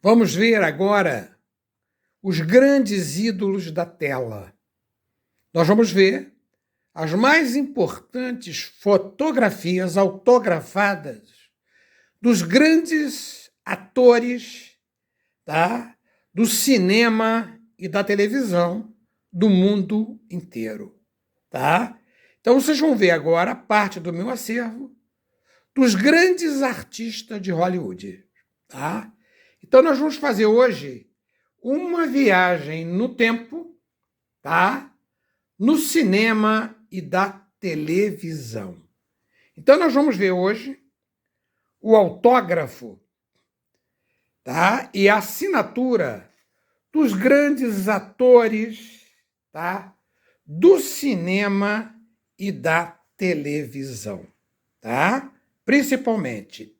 Vamos ver agora os grandes ídolos da tela. Nós vamos ver as mais importantes fotografias autografadas dos grandes atores, tá? Do cinema e da televisão do mundo inteiro. Tá? Então vocês vão ver agora parte do meu acervo dos grandes artistas de Hollywood. Tá? Então nós vamos fazer hoje uma viagem no tempo, tá? No cinema e da televisão. Então nós vamos ver hoje o autógrafo, tá? E a assinatura dos grandes atores, tá? Do cinema e da televisão, tá? Principalmente.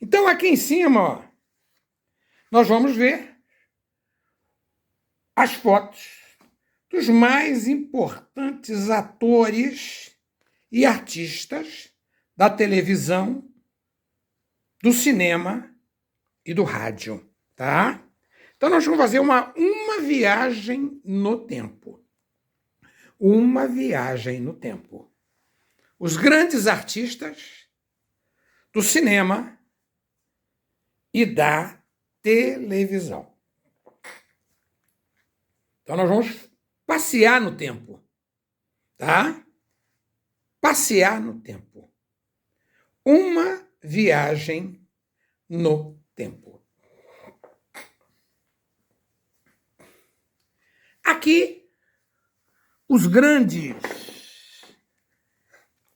Então aqui em cima, ó, nós vamos ver as fotos dos mais importantes atores e artistas da televisão, do cinema e do rádio, tá? Então nós vamos fazer uma viagem no tempo. Uma viagem no tempo. Os grandes artistas do cinema e da televisão. Então nós vamos passear no tempo, tá? Passear no tempo. Uma viagem no tempo. Aqui, os grandes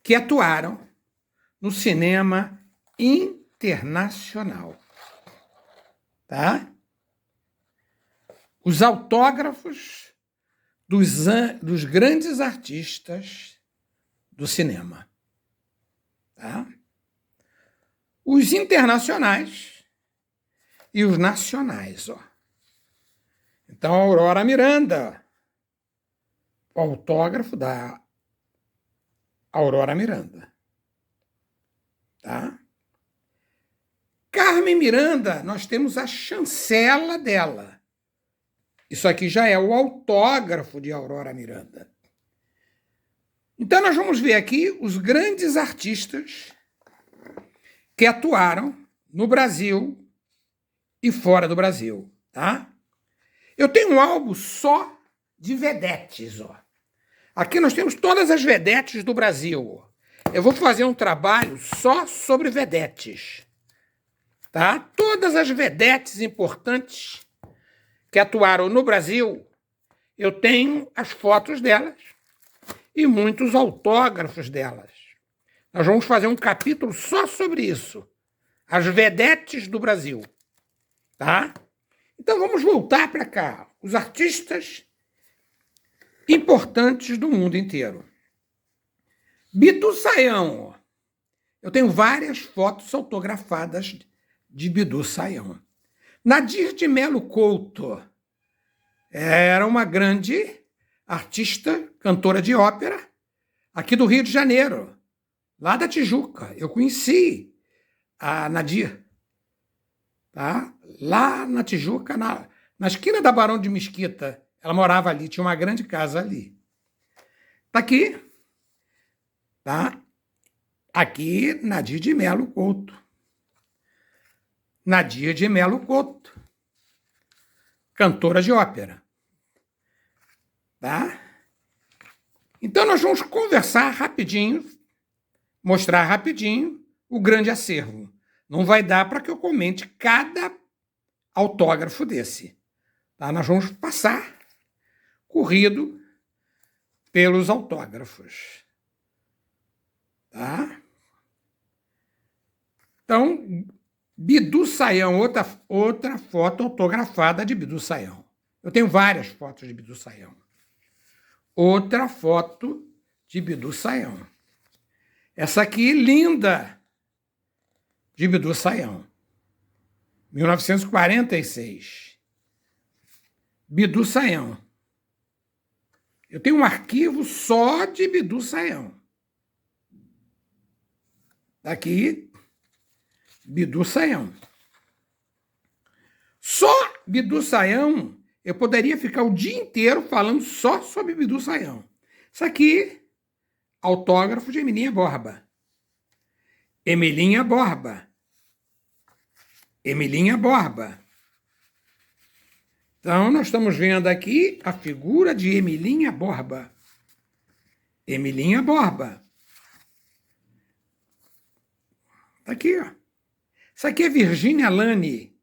que atuaram no cinema internacional, tá? Os autógrafos dos grandes artistas do cinema, tá? Os internacionais e os nacionais, ó. Então, a Aurora Miranda, o autógrafo da Aurora Miranda, tá? Carmen Miranda, nós temos a chancela dela. Isso aqui já é o autógrafo de Aurora Miranda. Então, nós vamos ver aqui os grandes artistas que atuaram no Brasil e fora do Brasil, tá? Eu tenho um álbum só de vedetes, ó. Aqui nós temos todas as vedetes do Brasil, ó. Eu vou fazer um trabalho só sobre vedetes, tá? Todas as vedetes importantes que atuaram no Brasil, eu tenho as fotos delas e muitos autógrafos delas. Nós vamos fazer um capítulo só sobre isso. As vedetes do Brasil. Tá? Então vamos voltar para cá. Os artistas importantes do mundo inteiro. Bidu Sayão. Eu tenho várias fotos autografadas de Bidu Sayão. Nadir de Melo Couto era uma grande artista, cantora de ópera, aqui do Rio de Janeiro. Lá da Tijuca, eu conheci a Nadir, tá? Lá na Tijuca, na esquina da Barão de Mesquita, ela morava ali, tinha uma grande casa ali. Tá aqui, tá? Aqui, Nadir de Melo Couto. Nadir de Melo Couto, cantora de ópera, tá? Então nós vamos conversar rapidinho, mostrar rapidinho o grande acervo. Não vai dar para que eu comente cada autógrafo desse. Tá? Nós vamos passar corrido pelos autógrafos. Tá? Então, Bidu Sayão, outra foto autografada de Bidu Sayão. Eu tenho várias fotos de Bidu Sayão. Outra foto de Bidu Sayão. Essa aqui, linda, de Bidu Sayão, 1946. Bidu Sayão. Eu tenho um arquivo só de Bidu Sayão. Aqui, Bidu Sayão. Só Bidu Sayão, eu poderia ficar o dia inteiro falando só sobre Bidu Sayão. Isso aqui, autógrafo de Emilinha Borba. Emilinha Borba. Emilinha Borba. Então, nós estamos vendo aqui a figura de Emilinha Borba. Emilinha Borba. Tá aqui, ó. Isso aqui é Virgínia Lane.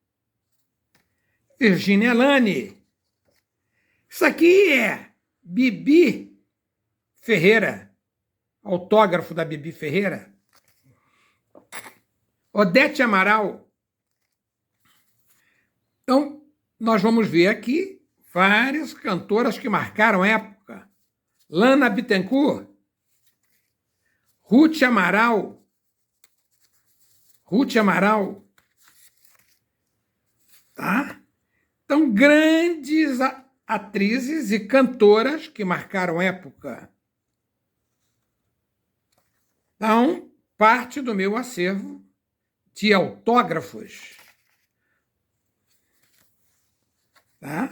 Virgínia Lane. Isso aqui é Bibi Ferreira. Autógrafo da Bibi Ferreira. Odete Amaral. Então, nós vamos ver aqui várias cantoras que marcaram época. Lana Bittencourt, Ruth Amaral, tá? Então, grandes atrizes e cantoras que marcaram época. Então, parte do meu acervo de autógrafos. Tá?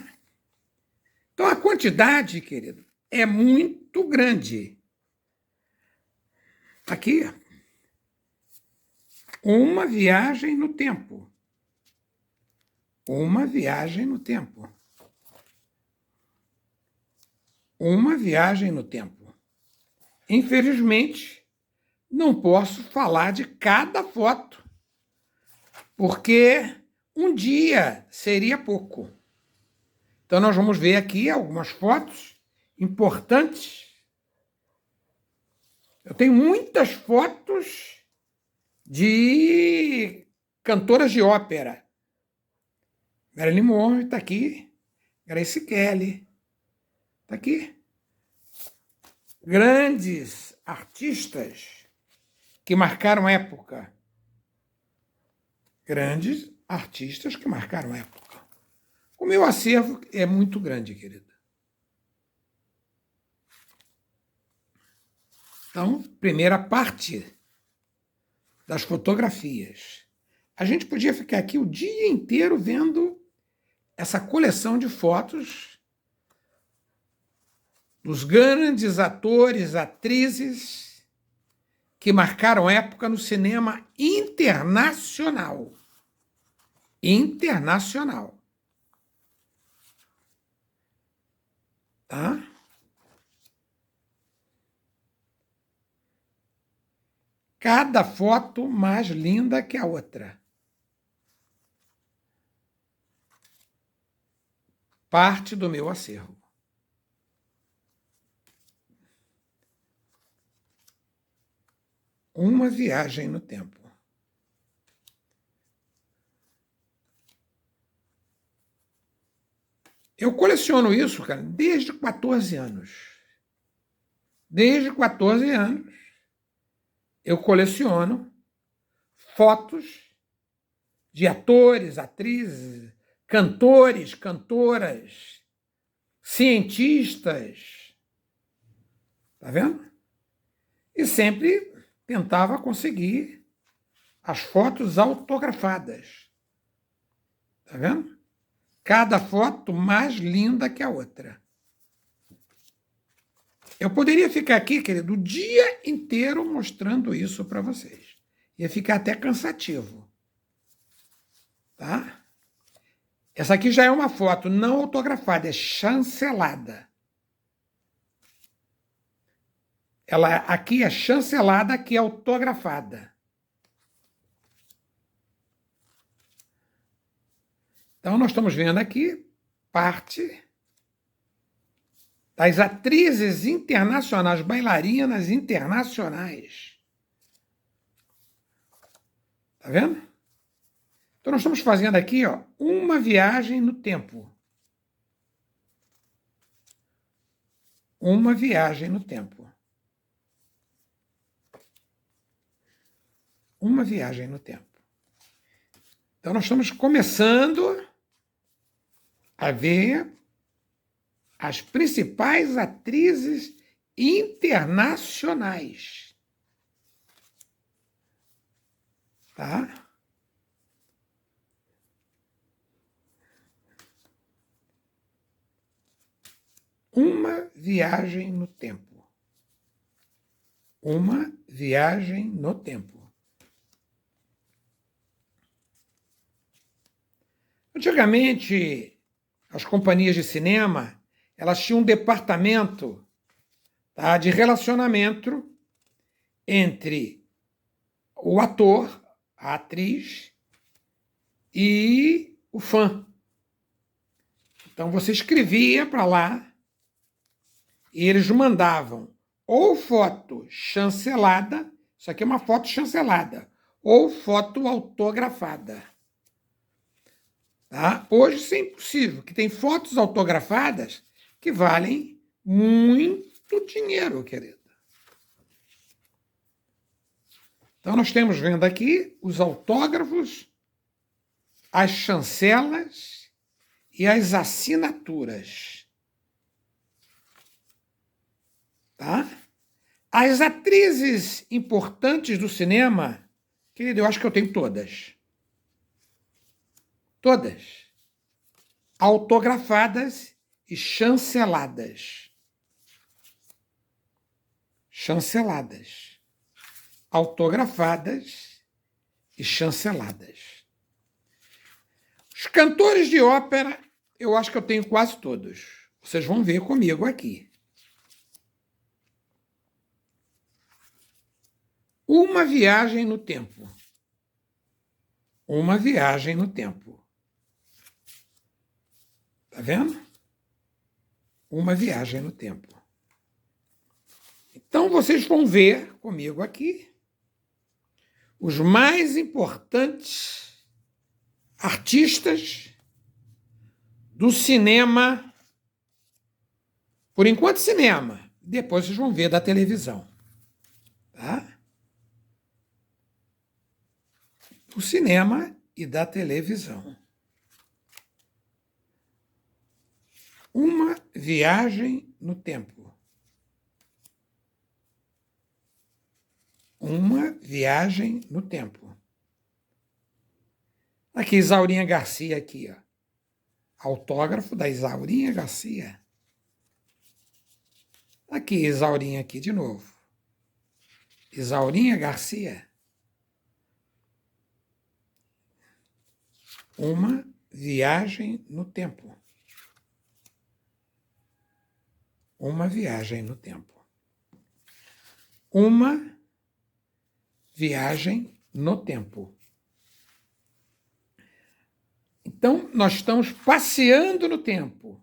Então, a quantidade, querido, é muito grande. Aqui, uma viagem no tempo. Uma viagem no tempo. Uma viagem no tempo. Infelizmente, não posso falar de cada foto, porque um dia seria pouco. Então, nós vamos ver aqui algumas fotos importantes. Eu tenho muitas fotos de cantoras de ópera. Marilyn Monroe está aqui. Grace Kelly está aqui. Grandes artistas que marcaram época. Grandes artistas que marcaram época. O meu acervo é muito grande, querida. Então, primeira parte das fotografias. A gente podia ficar aqui o dia inteiro vendo essa coleção de fotos dos grandes atores, atrizes que marcaram época no cinema internacional. Internacional. Tá? Cada foto mais linda que a outra. Parte do meu acervo. Uma viagem no tempo. Eu coleciono isso, cara, desde 14 anos. Desde 14 anos, eu coleciono fotos de atores, atrizes, cantores, cantoras, cientistas. Tá vendo? E sempre tentava conseguir as fotos autografadas. Tá vendo? Cada foto mais linda que a outra. Eu poderia ficar aqui, querido, o dia inteiro mostrando isso para vocês. Ia ficar até cansativo. Tá? Essa aqui já é uma foto não autografada, é chancelada. Ela aqui é chancelada, aqui é autografada. Então, nós estamos vendo aqui parte das atrizes internacionais, bailarinas internacionais. Tá vendo? Então, nós estamos fazendo aqui, ó, uma viagem no tempo. Uma viagem no tempo. Uma viagem no tempo. Então, nós estamos começando a ver as principais atrizes internacionais. Tá? Uma viagem no tempo. Uma viagem no tempo. Antigamente, as companhias de cinema, elas tinham um departamento, tá, de relacionamento entre o ator, a atriz e o fã. Então você escrevia para lá e eles mandavam ou foto chancelada, isso aqui é uma foto chancelada, ou foto autografada. Tá? Hoje isso é impossível, que tem fotos autografadas que valem muito dinheiro, querido. Então nós temos vendo aqui os autógrafos, as chancelas e as assinaturas. Tá? As atrizes importantes do cinema, querido, eu acho que eu tenho todas. Todas. Autografadas e chanceladas. Chanceladas. Autografadas e chanceladas. Os cantores de ópera, eu acho que eu tenho quase todos. Vocês vão ver comigo aqui. Uma viagem no tempo. Uma viagem no tempo. Tá vendo? Uma viagem no tempo. Então vocês vão ver comigo aqui os mais importantes artistas do cinema, por enquanto cinema, depois vocês vão ver da televisão, tá? Do cinema e da televisão. Uma viagem no tempo. Uma viagem no tempo. Aqui, Isaurinha Garcia, aqui, ó. Autógrafo da Isaurinha Garcia. Aqui, Isaurinha aqui de novo. Isaurinha Garcia. Uma viagem no tempo. Uma viagem no tempo. Uma viagem no tempo. Então, nós estamos passeando no tempo.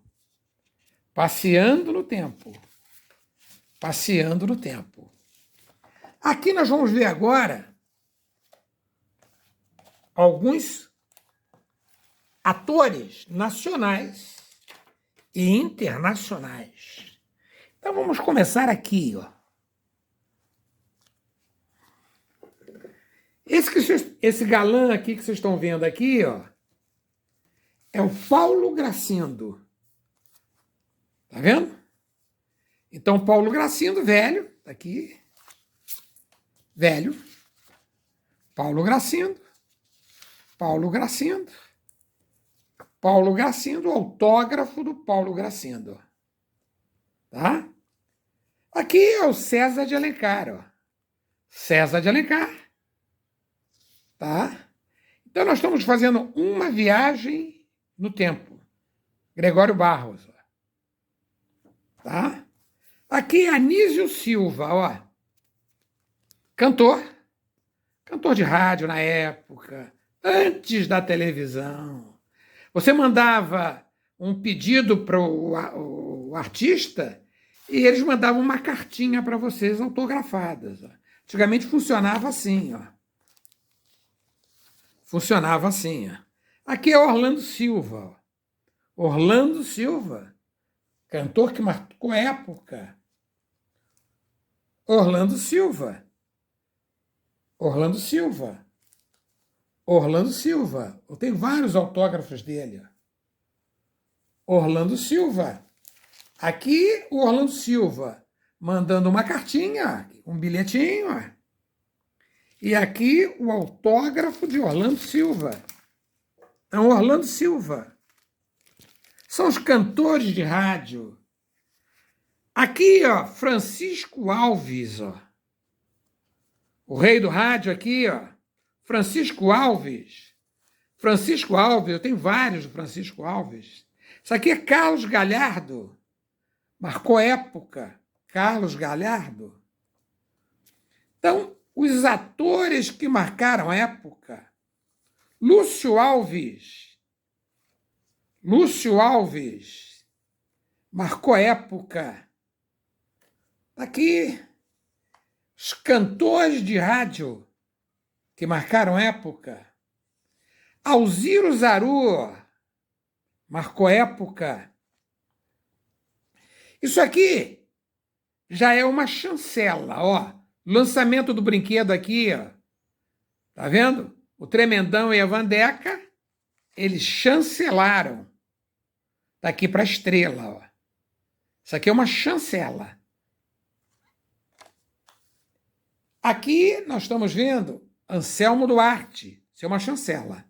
Passeando no tempo. Passeando no tempo. Aqui nós vamos ver agora alguns atores nacionais e internacionais. Então vamos começar aqui, ó. Esse galã aqui que vocês estão vendo aqui, ó, é o Paulo Gracindo. Tá vendo? Então, Paulo Gracindo, velho, tá aqui. Velho. Paulo Gracindo. Paulo Gracindo. Paulo Gracindo, autógrafo do Paulo Gracindo. Tá? Aqui é o César de Alencar, ó. César de Alencar. Tá? Então, nós estamos fazendo uma viagem no tempo. Gregório Barros. Ó. Tá? Aqui é Anísio Silva, ó. Cantor. Cantor de rádio na época, antes da televisão. Você mandava um pedido para o artista e eles mandavam uma cartinha para vocês autografadas. Ó. Antigamente funcionava assim, ó. Funcionava assim, ó. Aqui é Orlando Silva. Ó. Orlando Silva, cantor que marcou época. Orlando Silva. Orlando Silva. Orlando Silva. Eu tenho vários autógrafos dele. Orlando Silva. Aqui o Orlando Silva mandando uma cartinha, um bilhetinho. E aqui o autógrafo de Orlando Silva. Então, Orlando Silva. São os cantores de rádio, Aqui, ó, Francisco Alves, ó. O rei do rádio aqui, ó. Francisco Alves. Francisco Alves, eu tenho vários do Francisco Alves. Isso aqui é Carlos Galhardo. Marcou época. Carlos Galhardo. Então, os atores que marcaram época. Lúcio Alves. Lúcio Alves. Marcou época. Aqui, os cantores de rádio que marcaram época. Alziro Zaru marcou época. Isso aqui já é uma chancela, ó. Lançamento do brinquedo aqui, ó. Tá vendo? O Tremendão e a Vandeca, eles chancelaram. Tá aqui para a estrela, ó. Isso aqui é uma chancela. Aqui nós estamos vendo Anselmo Duarte. Isso é uma chancela.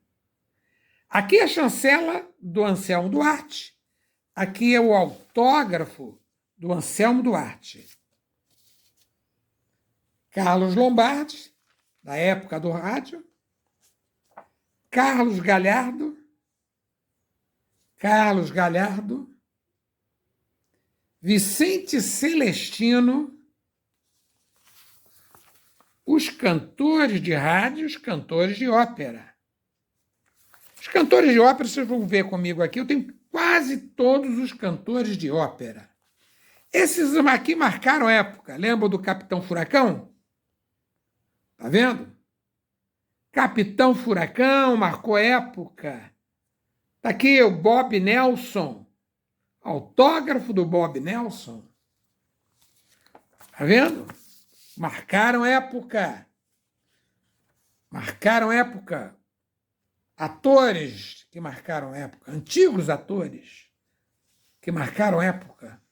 Aqui é a chancela do Anselmo Duarte. Aqui é o autógrafo do Anselmo Duarte. Carlos Lombardi, da época do rádio. Carlos Galhardo. Carlos Galhardo. Vicente Celestino. Os cantores de rádio, os cantores de ópera. Os cantores de ópera, vocês vão ver comigo aqui, eu tenho quase todos os cantores de ópera. Esses aqui marcaram época. Lembra do Capitão Furacão? Tá vendo? Capitão Furacão marcou época. Tá aqui o Bob Nelson. Autógrafo do Bob Nelson. Tá vendo? Marcaram época. Marcaram época. Atores que marcaram época. Antigos atores que marcaram época.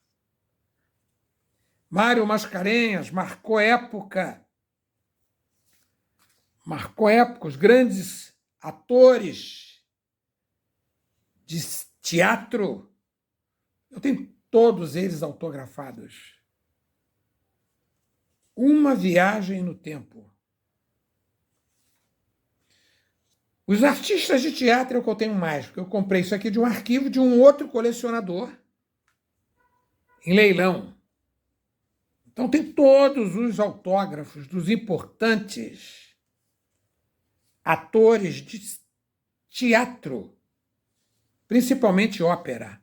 Mário Mascarenhas marcou época. Marcou época. Os grandes atores de teatro. Eu tenho todos eles autografados. Uma viagem no tempo. Os artistas de teatro é o que eu tenho mais, porque eu comprei isso aqui de um arquivo de um outro colecionador em leilão. Então tem todos os autógrafos dos importantes atores de teatro, principalmente ópera.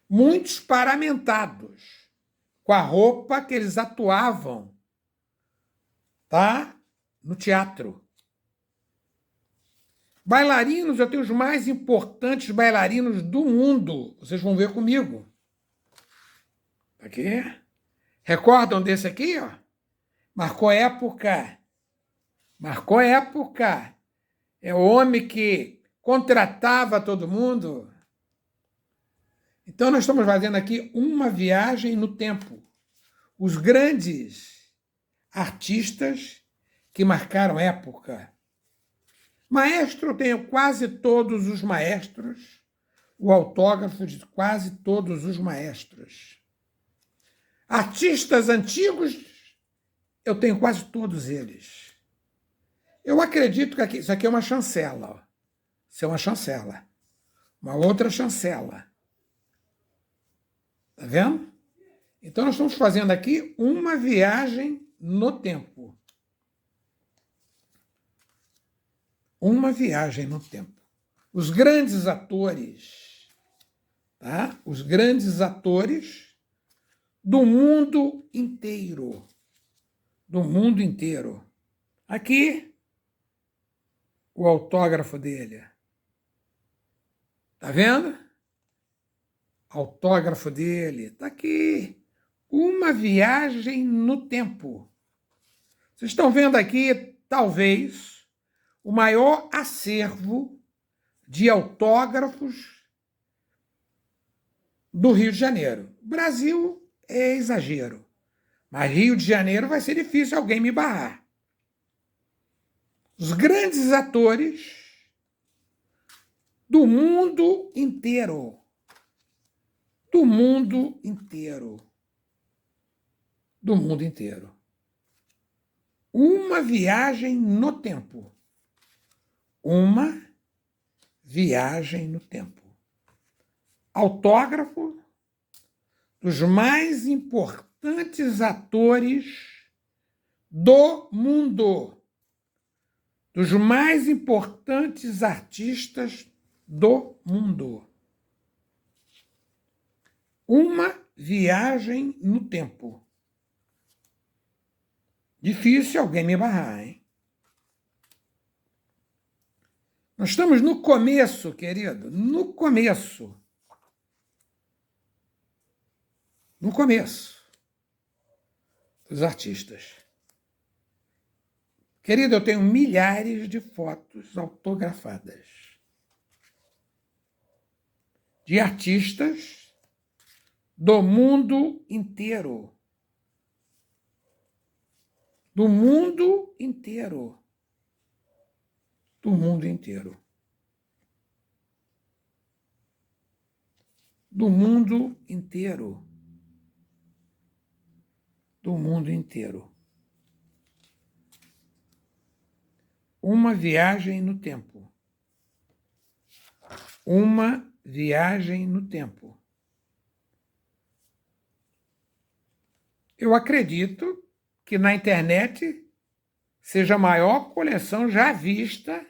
Muitos paramentados com a roupa que eles atuavam, tá? No teatro. Bailarinos, eu tenho os mais importantes bailarinos do mundo. Vocês vão ver comigo. Aqui. Recordam desse aqui, ó? Marcou época. Marcou época. É o homem que contratava todo mundo. Então, nós estamos fazendo aqui uma viagem no tempo. Os grandes artistas que marcaram época. Maestro, eu tenho quase todos os maestros, o autógrafo de quase todos os maestros. Artistas antigos, eu tenho quase todos eles. Eu acredito que isso aqui é uma chancela. Ó. Isso é uma chancela. Uma outra chancela. Tá vendo? Então, nós estamos fazendo aqui uma viagem no tempo. Uma viagem no tempo. Os grandes atores, tá? Os grandes atores do mundo inteiro. Do mundo inteiro. Aqui, o autógrafo dele. Tá vendo? Autógrafo dele. Tá aqui. Uma viagem no tempo. Vocês estão vendo aqui, talvez, o maior acervo de autógrafos do Rio de Janeiro. Brasil é exagero, mas Rio de Janeiro vai ser difícil alguém me barrar. Os grandes atores do mundo inteiro. Do mundo inteiro. do mundo inteiro. Uma viagem no tempo. Uma viagem no tempo. Autógrafo dos mais importantes atores do mundo, dos mais importantes artistas do mundo. Uma viagem no tempo. Difícil alguém me barrar, hein? Nós estamos no começo, querido, no começo. No começo dos artistas. Querido, eu tenho milhares de fotos autografadas de artistas do mundo inteiro. Do mundo inteiro. Do mundo inteiro. Do mundo inteiro. Do mundo inteiro. Uma viagem no tempo. Uma viagem no tempo. Eu acredito que na internet seja a maior coleção já vista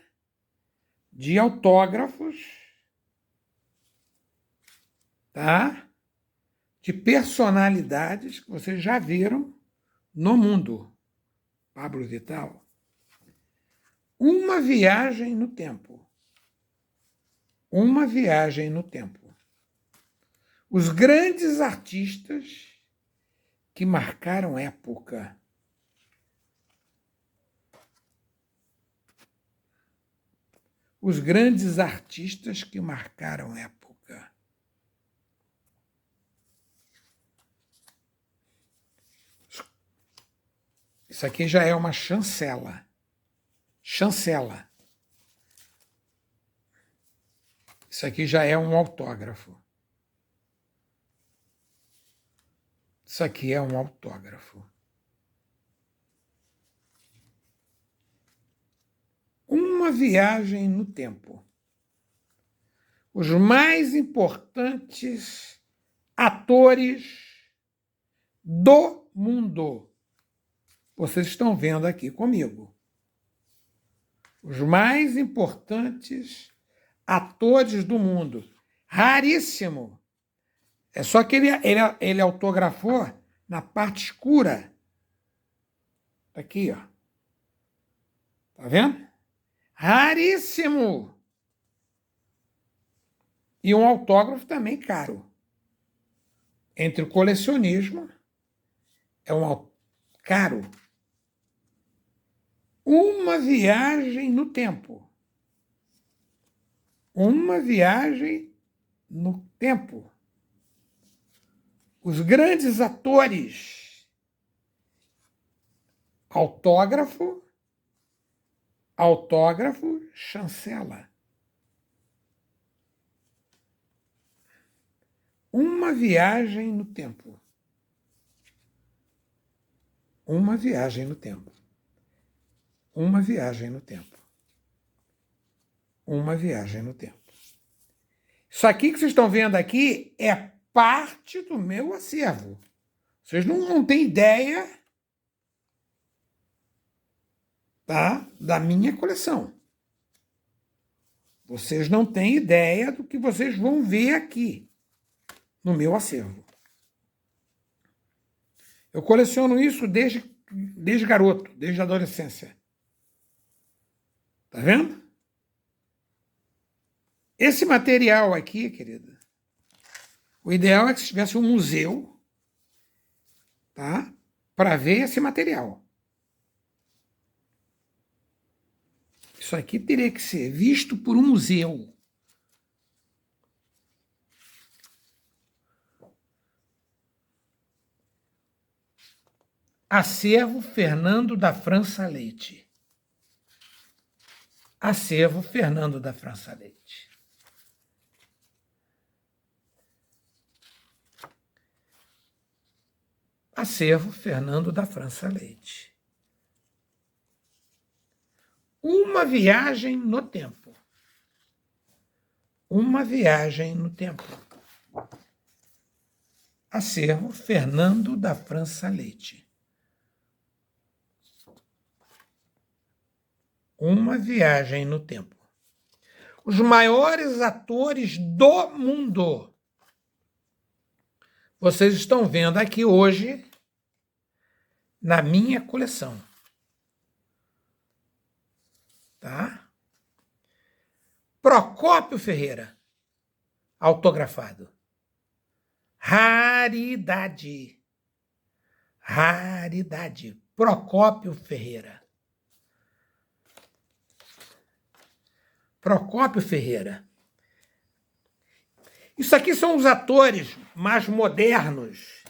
de autógrafos, tá? De personalidades que vocês já viram no mundo. Pablo Vittal. Uma viagem no tempo. Uma viagem no tempo. Os grandes artistas que marcaram época. Os grandes artistas que marcaram época. Isso aqui já é uma chancela. Chancela. Isso aqui já é um autógrafo. Isso aqui é um autógrafo. Uma viagem no tempo. Os mais importantes atores do mundo. Vocês estão vendo aqui comigo. Os mais importantes atores do mundo. Raríssimo. É só que ele autografou na parte escura. Aqui, ó. Tá vendo? Raríssimo. E um autógrafo também caro. Entre o colecionismo, é um caro. Uma viagem no tempo. Uma viagem no tempo. Os grandes atores. Autógrafo, chancela. Uma viagem no tempo. Uma viagem no tempo. Uma viagem no tempo. Uma viagem no tempo. Isso aqui que vocês estão vendo aqui é parte do meu acervo. Vocês não têm ideia, tá, da minha coleção. Vocês não têm ideia do que vocês vão ver aqui no meu acervo. Eu coleciono isso desde garoto, desde a adolescência. Tá vendo? Esse material aqui, querida, o ideal é que se tivesse um museu, tá? Para ver esse material. Isso aqui teria que ser visto por um museu. Acervo Fernando da França Leite. Acervo Fernando da França Leite. Acervo Fernando da França Leite. Uma viagem no tempo. Uma viagem no tempo. Acervo Fernando da França Leite. Uma viagem no tempo. Os maiores atores do mundo. Vocês estão vendo aqui hoje na minha coleção. Tá? Procópio Ferreira, autografado. Raridade. Raridade. Procópio Ferreira. Procópio Ferreira. Isso aqui são os atores mais modernos.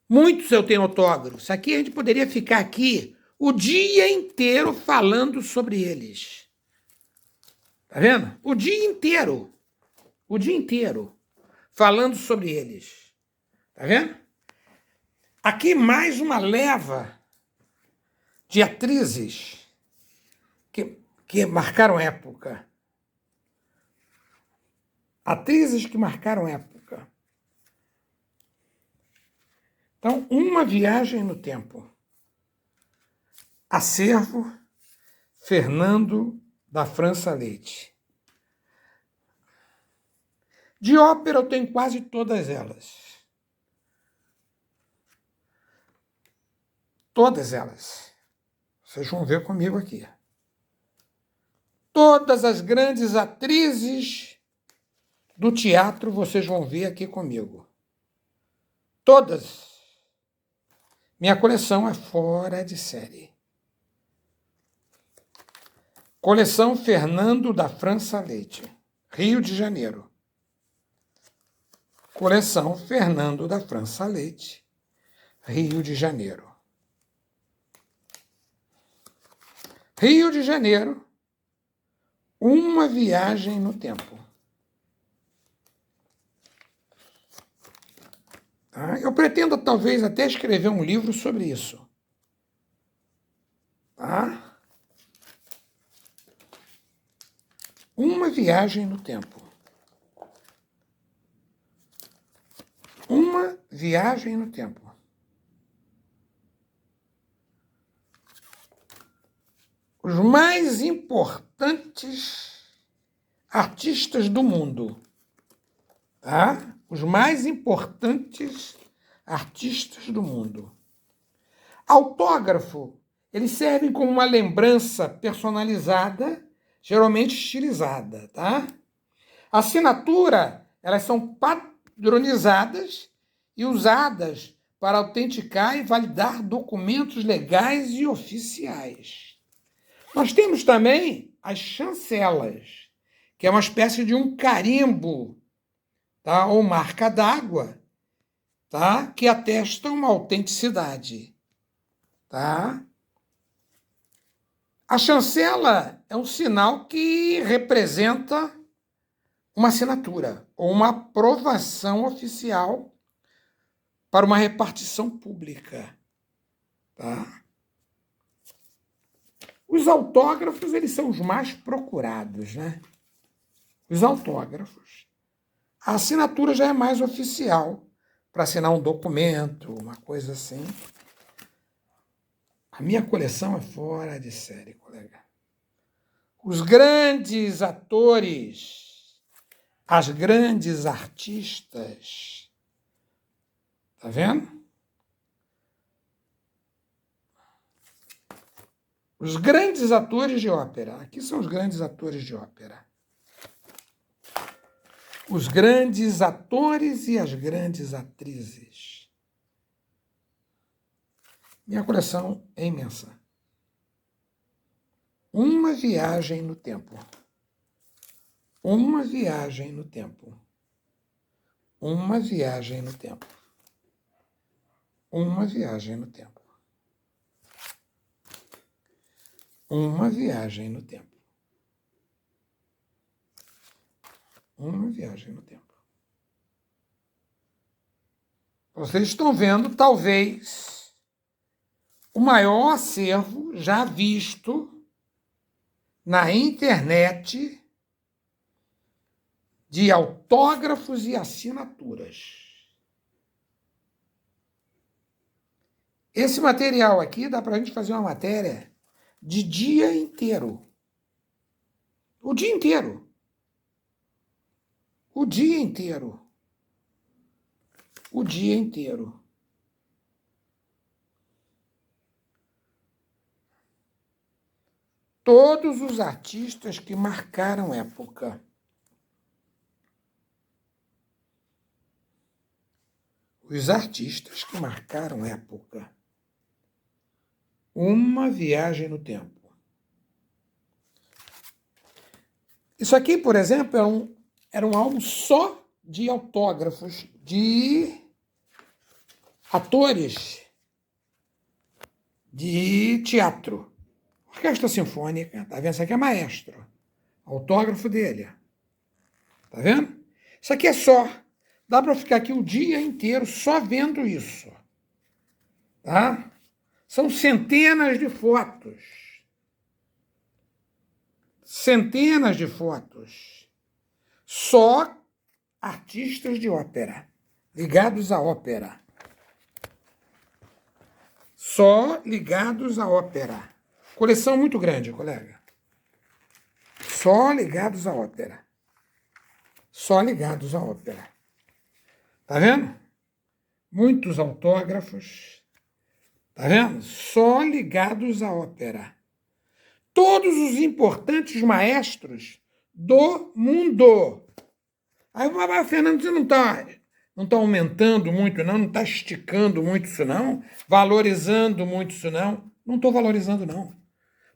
Muitos eu tenho autógrafos. Isso aqui a gente poderia ficar aqui o dia inteiro falando sobre eles. Tá vendo? O dia inteiro. O dia inteiro. Falando sobre eles. Tá vendo? Aqui mais uma leva de atrizes que marcaram época. Atrizes que marcaram época. Então, uma viagem no tempo. Acervo Fernando da França Leite. De ópera eu tenho quase todas elas. Todas elas. Vocês vão ver comigo aqui. Todas as grandes atrizes do teatro vocês vão ver aqui comigo. Todas. Minha coleção é fora de série. Coleção Fernando da França Leite, Rio de Janeiro. Coleção Fernando da França Leite, Rio de Janeiro. Rio de Janeiro, uma viagem no tempo. Tá? Eu pretendo, talvez, até escrever um livro sobre isso. Tá? Uma viagem no tempo. Uma viagem no tempo. Os mais importantes artistas do mundo. Tá? Os mais importantes artistas do mundo. Autógrafo, eles servem como uma lembrança personalizada, geralmente estilizada, tá? Assinatura, elas são padronizadas e usadas para autenticar e validar documentos legais e oficiais. Nós temos também as chancelas, que é uma espécie de um carimbo, tá? Ou marca d'água, tá? Que atesta uma autenticidade. Tá? A chancela é um sinal que representa uma assinatura ou uma aprovação oficial para uma repartição pública. Tá? Os autógrafos, eles são os mais procurados, né? Os autógrafos. A assinatura já é mais oficial, para assinar um documento, uma coisa assim. A minha coleção é fora de série, colega. Os grandes atores, as grandes artistas. Tá vendo? Os grandes atores de ópera. Aqui são os grandes atores de ópera. Os grandes atores e as grandes atrizes. Minha coleção é imensa. Uma viagem no tempo. Uma viagem no tempo. Uma viagem no tempo. Uma viagem no tempo. Uma viagem no tempo. Uma viagem no tempo. Vocês estão vendo, talvez, o maior acervo já visto na internet de autógrafos e assinaturas. Esse material aqui dá para a gente fazer uma matéria de dia inteiro. O dia inteiro. O dia inteiro. O dia inteiro. Todos os artistas que marcaram época. Os artistas que marcaram época. Uma viagem no tempo. Isso aqui, por exemplo, era um álbum só de autógrafos de atores de teatro. Orquestra Sinfônica, tá vendo? Isso aqui é maestro. Autógrafo dele. Tá vendo? Isso aqui é só. Dá para ficar aqui o dia inteiro só vendo isso. Tá? São centenas de fotos. Centenas de fotos. Só artistas de ópera, ligados à ópera. Só ligados à ópera. Coleção muito grande, colega. Só ligados à ópera. Só ligados à ópera. Tá vendo? Muitos autógrafos. Tá vendo? Só ligados à ópera. Todos os importantes maestros do mundo. Aí o Fernando, você não está aumentando muito, não está esticando muito isso, não, valorizando muito isso, não. Não estou valorizando, não.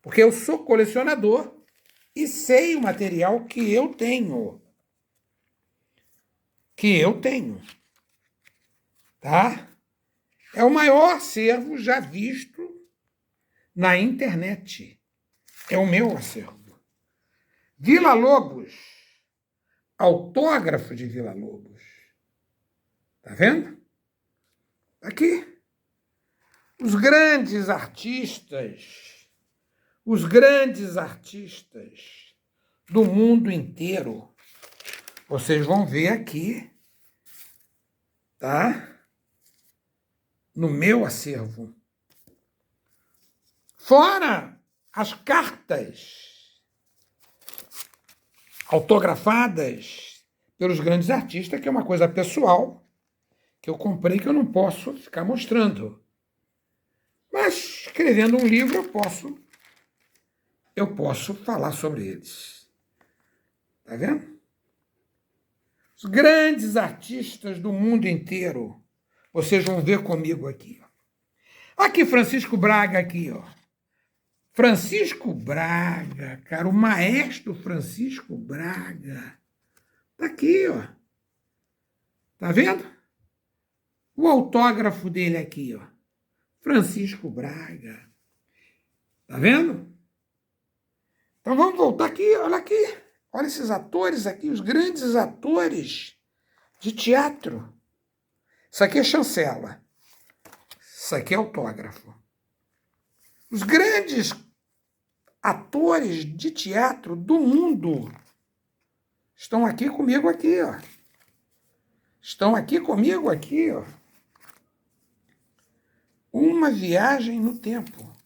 Porque eu sou colecionador e sei o material que eu tenho. Tá? É o maior acervo já visto na internet. É o meu acervo. Villa-Lobos. Autógrafo de Villa-Lobos. Tá vendo? Aqui. Os grandes artistas do mundo inteiro. Vocês vão ver aqui, tá? No meu acervo. Fora as cartas autografadas pelos grandes artistas, que é uma coisa pessoal, que eu comprei que eu não posso ficar mostrando. Mas, escrevendo um livro, eu posso falar sobre eles. Tá vendo? Os grandes artistas do mundo inteiro. Vocês vão ver comigo aqui. Ó. Aqui, Francisco Braga, aqui, ó. Francisco Braga, cara, o maestro Francisco Braga. Tá aqui, ó. Tá vendo? O autógrafo dele aqui, ó. Francisco Braga. Tá vendo? Então vamos voltar aqui, olha aqui. Olha esses atores aqui, os grandes atores de teatro. Isso aqui é chancela. Isso aqui é autógrafo. Os grandes atores de teatro do mundo estão aqui comigo aqui, ó. Estão aqui comigo aqui, ó. Uma viagem no tempo.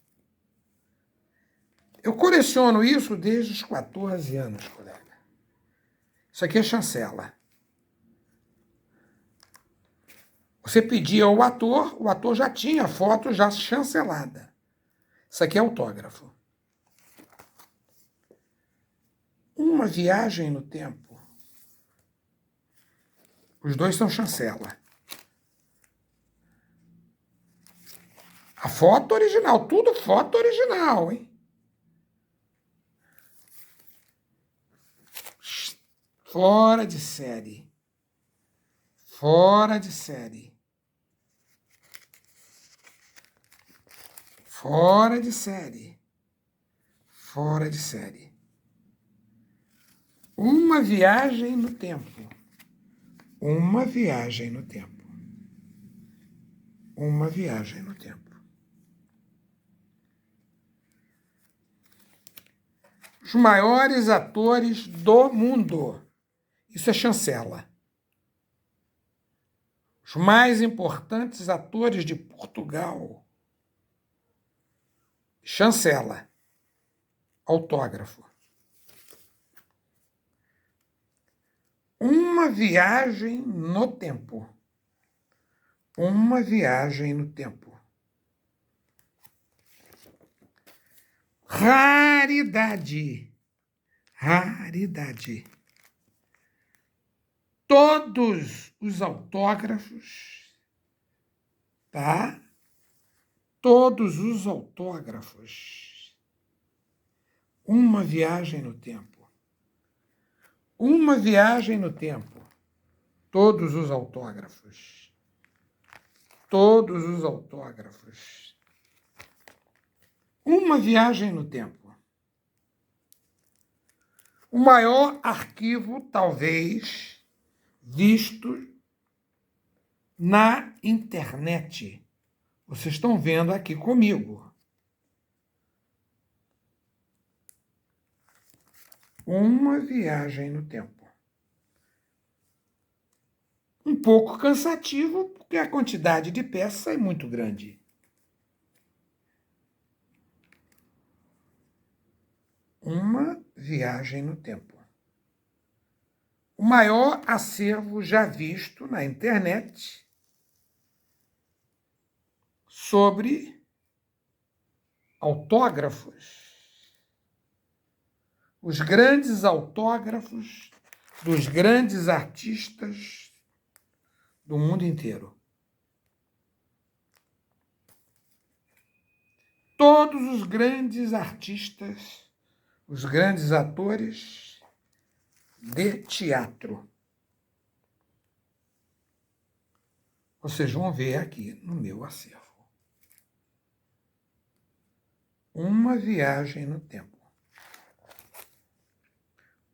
Eu coleciono isso desde os 14 anos, colega. Isso aqui é chancela. Você pedia ao ator, o ator já tinha a foto já chancelada. Isso aqui é autógrafo. Uma viagem no tempo. Os dois são chancela. A foto original, tudo foto original, hein? Fora de série. Fora de série. Fora de série. Fora de série. Uma viagem no tempo. Uma viagem no tempo. Uma viagem no tempo. Os maiores atores do mundo. Isso é chancela. Os mais importantes atores de Portugal. Chancela. Autógrafo. Uma viagem no tempo. Uma viagem no tempo. Raridade. Raridade. Todos os autógrafos, tá? Todos os autógrafos. Uma viagem no tempo. Uma viagem no tempo. Todos os autógrafos. Todos os autógrafos. Uma viagem no tempo. O maior arquivo, talvez, visto na internet. Vocês estão vendo aqui comigo. Uma viagem no tempo. Um pouco cansativo, porque a quantidade de peças é muito grande. Uma viagem no tempo. O maior acervo já visto na internet sobre autógrafos. Os grandes autógrafos dos grandes artistas do mundo inteiro. Todos os grandes artistas, os grandes atores de teatro. Vocês vão ver aqui no meu acervo. Uma viagem no tempo.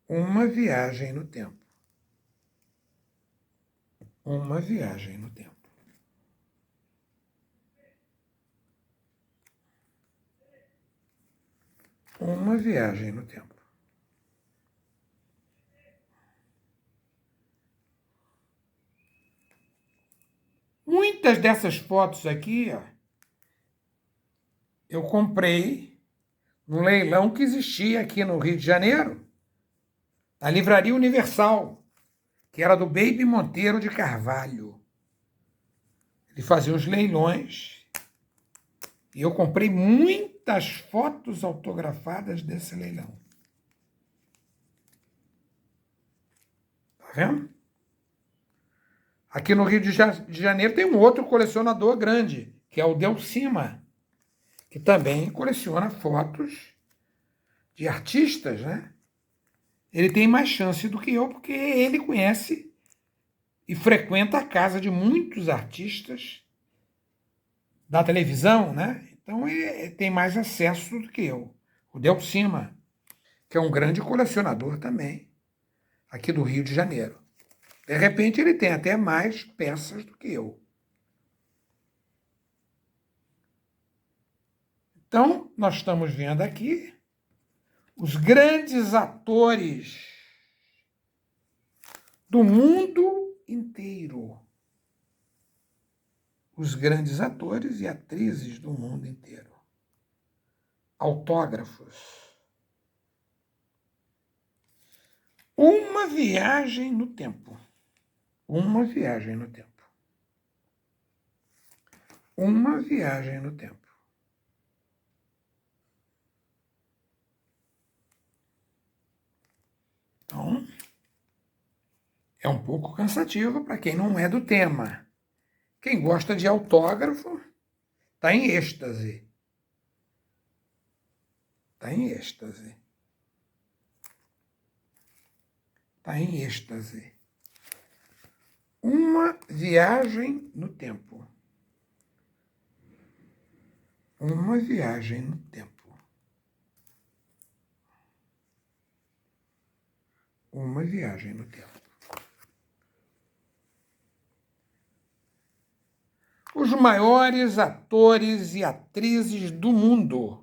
Uma viagem no tempo. Uma viagem no tempo. Uma viagem no tempo. Muitas dessas fotos aqui, ó, eu comprei num leilão que existia aqui no Rio de Janeiro, na Livraria Universal, que era do Baby Monteiro de Carvalho. Ele fazia uns leilões e eu comprei muitas fotos autografadas desse leilão. Tá vendo? Aqui no Rio de Janeiro tem um outro colecionador grande, que é o Delcima, que também coleciona fotos de artistas, né? Ele tem mais chance do que eu, porque ele conhece e frequenta a casa de muitos artistas da televisão, né? Então ele tem mais acesso do que eu. O Delcima, que é um grande colecionador também, aqui do Rio de Janeiro. De repente ele tem até mais peças do que eu. Então, nós estamos vendo aqui os grandes atores do mundo inteiro. Os grandes atores e atrizes do mundo inteiro. Autógrafos. Uma viagem no tempo. Uma viagem no tempo. Uma viagem no tempo. Então, é um pouco cansativo para quem não é do tema. Quem gosta de autógrafo está em êxtase. Está em êxtase. Está em êxtase. Uma viagem no tempo. Uma viagem no tempo. Uma viagem no tempo. os maiores atores e atrizes do mundo.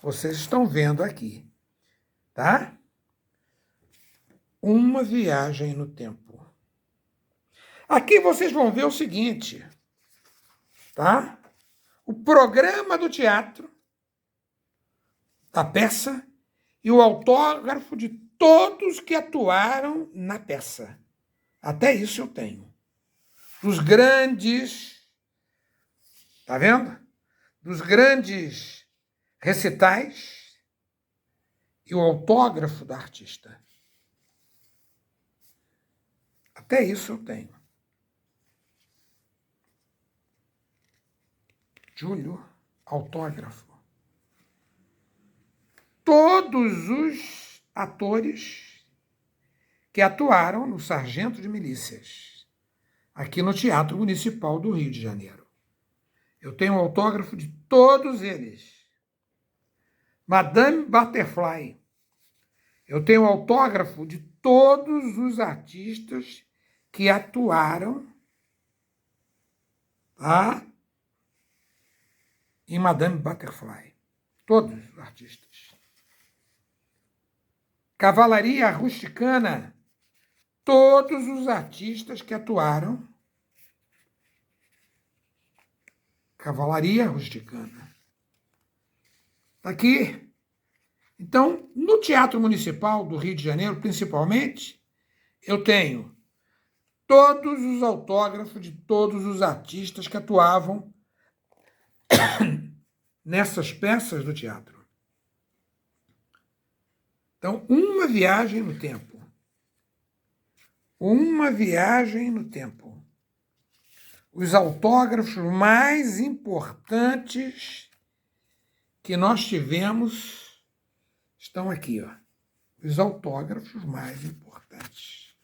Vocês estão vendo aqui, tá? Uma viagem no tempo. Aqui vocês vão ver o seguinte, tá? O programa do teatro, da peça, e o autógrafo de todos que atuaram na peça. Até isso eu tenho. Dos grandes, tá vendo? Dos grandes recitais e o autógrafo da artista. Até isso eu tenho. Júlio, autógrafo. Todos os atores que atuaram no Sargento de Milícias, aqui no Teatro Municipal do Rio de Janeiro. Eu tenho o autógrafo de todos eles. Madame Butterfly. Eu tenho o autógrafo de todos os artistas que atuaram, tá? Em Madame Butterfly. Todos os artistas. Cavalaria Rusticana. Todos os artistas que atuaram. Cavalaria Rusticana. Está aqui. Então, no Teatro Municipal do Rio de Janeiro, principalmente, eu tenho todos os autógrafos de todos os artistas que atuavam nessas peças do teatro. Então, uma viagem no tempo. Uma viagem no tempo. Os autógrafos mais importantes que nós tivemos estão aqui, ó. Os autógrafos mais importantes.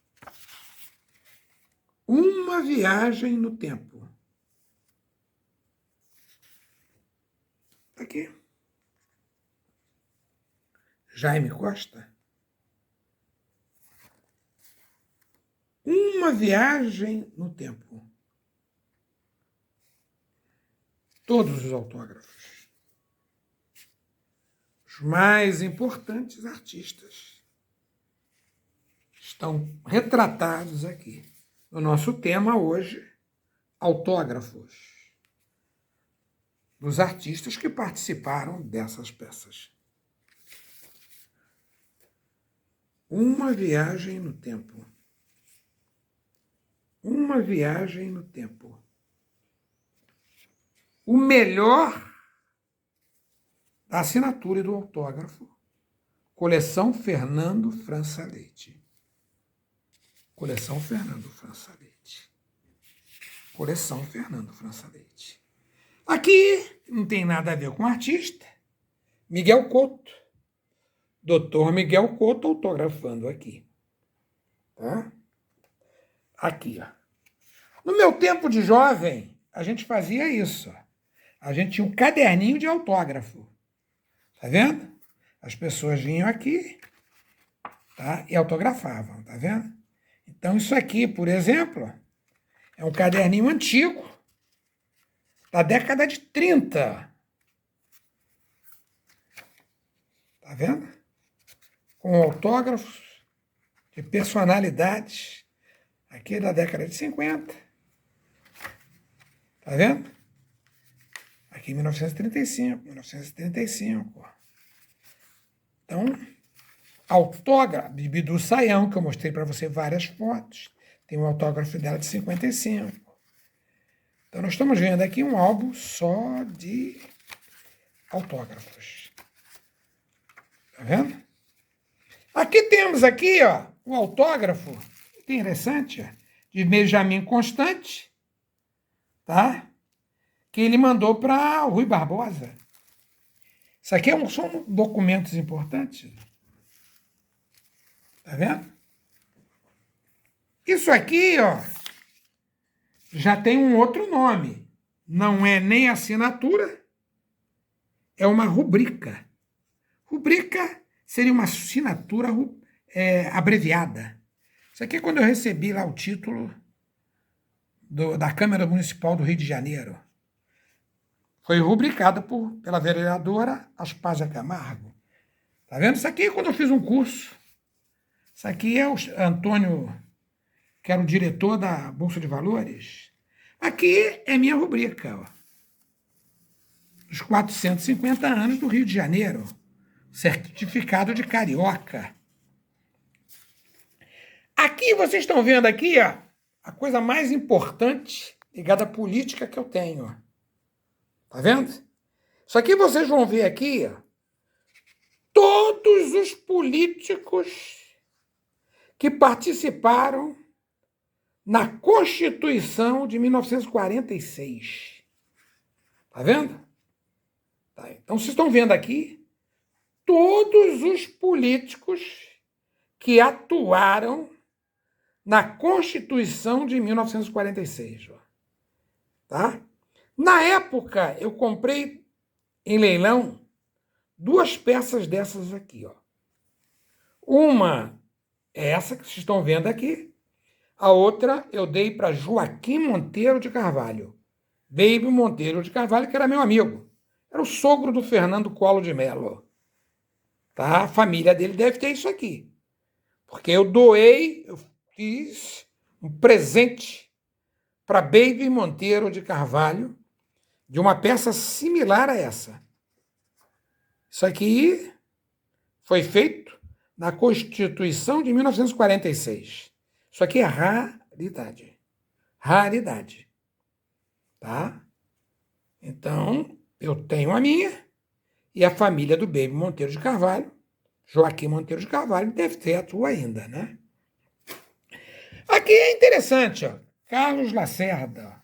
Uma viagem no tempo. Aqui. Jaime Costa. Uma viagem no tempo. Todos os autógrafos. Os mais importantes artistas estão retratados aqui. No nosso tema hoje, autógrafos dos artistas que participaram dessas peças. Uma viagem no tempo. Uma viagem no tempo. O melhor da assinatura e do autógrafo. Coleção Fernando França Leite. Coleção Fernando França Leite. Coleção Fernando França Leite. Aqui não tem nada a ver com artista. Miguel Couto. Doutor Miguel Couto autografando aqui. Tá? Aqui, ó. No meu tempo de jovem, a gente fazia isso. Ó. A gente tinha um caderninho de autógrafo. Tá vendo? As pessoas vinham aqui, tá? E autografavam, tá vendo? Então, isso aqui, por exemplo, é um caderninho antigo, da década de 30. Tá vendo? Com autógrafos de personalidades, aqui da década de 50. Tá vendo? Aqui em 1935. Então, autógrafo de Bidu Sayão, que eu mostrei para você várias fotos. Tem um autógrafo dela de 55. Então, nós estamos vendo aqui um álbum só de autógrafos. Tá vendo? Aqui temos aqui, ó, um autógrafo interessante, ó, de Benjamin Constant, tá? Que ele mandou para o Rui Barbosa. Isso aqui são documentos importantes. Tá vendo? Isso aqui, ó, já tem um outro nome. Não é nem assinatura, é uma rubrica. Rubrica seria uma assinatura abreviada. Isso aqui é quando eu recebi lá o título da Câmara Municipal do Rio de Janeiro. Foi rubricada pela vereadora Aspásia Camargo. Tá vendo? Isso aqui é quando eu fiz um curso. Isso aqui é o Antônio, que era o diretor da Bolsa de Valores. Aqui é minha rubrica, ó. Dos 450 anos do Rio de Janeiro. Certificado de carioca. Aqui vocês estão vendo aqui, ó, a coisa mais importante ligada à política que eu tenho. Ó. Tá vendo? Isso aqui vocês vão ver aqui, ó, todos os políticos que participaram na Constituição de 1946. Tá vendo? Tá, então vocês estão vendo aqui todos os políticos que atuaram na Constituição de 1946. Ó. Tá? Na época, eu comprei em leilão 2 peças dessas aqui. Ó. Uma é essa que vocês estão vendo aqui. A outra eu dei para Joaquim Monteiro de Carvalho. Baby Monteiro de Carvalho, que era meu amigo. Era o sogro do Fernando Collor de Mello. Tá? A família dele deve ter isso aqui. Porque eu doei, eu fiz um presente para Baby Monteiro de Carvalho de uma peça similar a essa. Isso aqui foi feito na Constituição de 1946. Isso aqui é raridade. Raridade. Tá? Então, eu tenho a minha e a família do Baby Monteiro de Carvalho, Joaquim Monteiro de Carvalho, deve ter a tua ainda, né? Aqui é interessante, ó. Carlos Lacerda.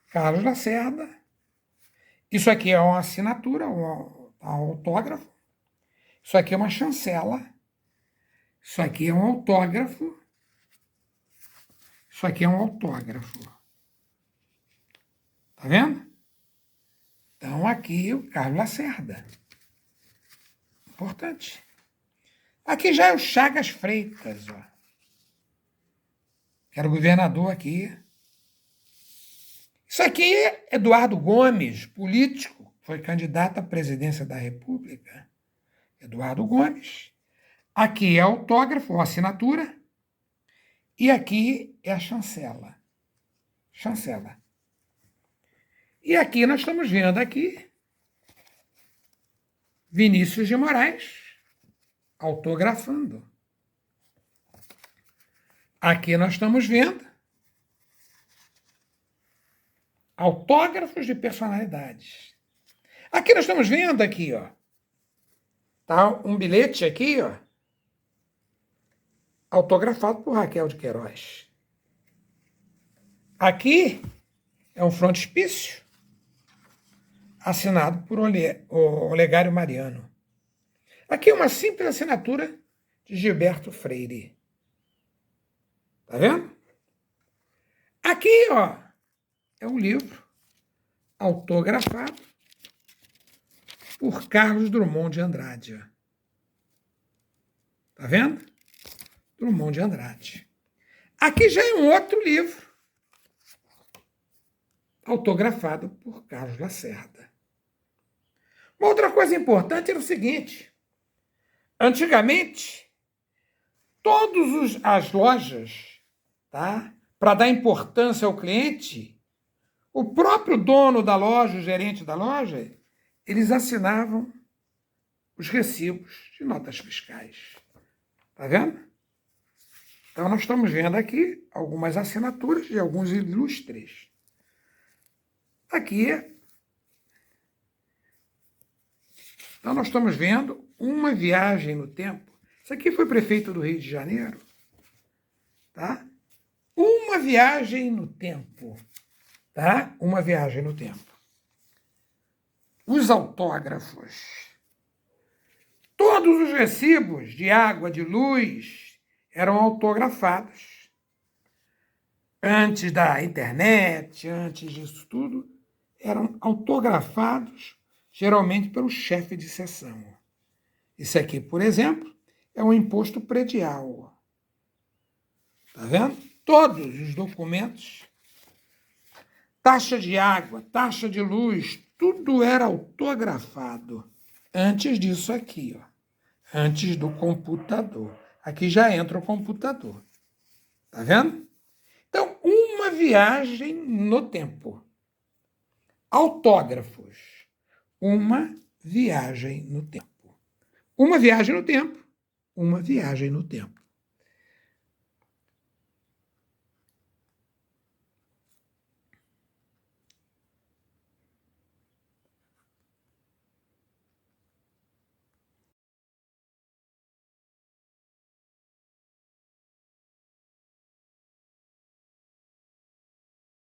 Carlos Lacerda. Isso aqui é uma assinatura, um autógrafo. Isso aqui é uma chancela. Isso aqui é um autógrafo. Isso aqui é um autógrafo. Tá vendo? Então, aqui o Carlos Lacerda. Importante. Aqui já é o Chagas Freitas, ó. Que era o governador aqui. Isso aqui é Eduardo Gomes, político, foi candidato à presidência da República. Eduardo Gomes. Aqui é autógrafo, ou assinatura. E aqui é a chancela. Chancela. E aqui nós estamos vendo aqui Vinícius de Moraes autografando. Aqui nós estamos vendo autógrafos de personalidades. Aqui nós estamos vendo aqui, ó, tá um bilhete aqui, ó, autografado por Raquel de Queiroz. Aqui é um frontispício assinado por Olegário Mariano. Aqui é uma simples assinatura de Gilberto Freire. Tá vendo? Aqui, ó, é um livro autografado por Carlos Drummond de Andrade. Tá vendo? Drummond de Andrade. Aqui já é um outro livro autografado por Carlos Lacerda. Uma outra coisa importante era o seguinte: antigamente, todas as lojas, tá, para dar importância ao cliente, o próprio dono da loja, o gerente da loja, eles assinavam os recibos de notas fiscais. Tá vendo? Então, nós estamos vendo aqui algumas assinaturas de alguns ilustres. Aqui, então nós estamos vendo uma viagem no tempo. Isso aqui foi prefeito do Rio de Janeiro, tá? Uma viagem no tempo, tá? Uma viagem no tempo. Os autógrafos. Todos os recibos de água, de luz, eram autografados. Antes da internet, antes disso tudo, eram autografados, geralmente pelo chefe de seção. Esse aqui, por exemplo, é um imposto predial. Tá vendo? Todos os documentos taxa de água, taxa de luz, tudo era autografado. Antes disso aqui, ó, antes do computador. Aqui já entra o computador. Tá vendo? Então, uma viagem no tempo. Autógrafos. Uma viagem no tempo. Uma viagem no tempo. Uma viagem no tempo.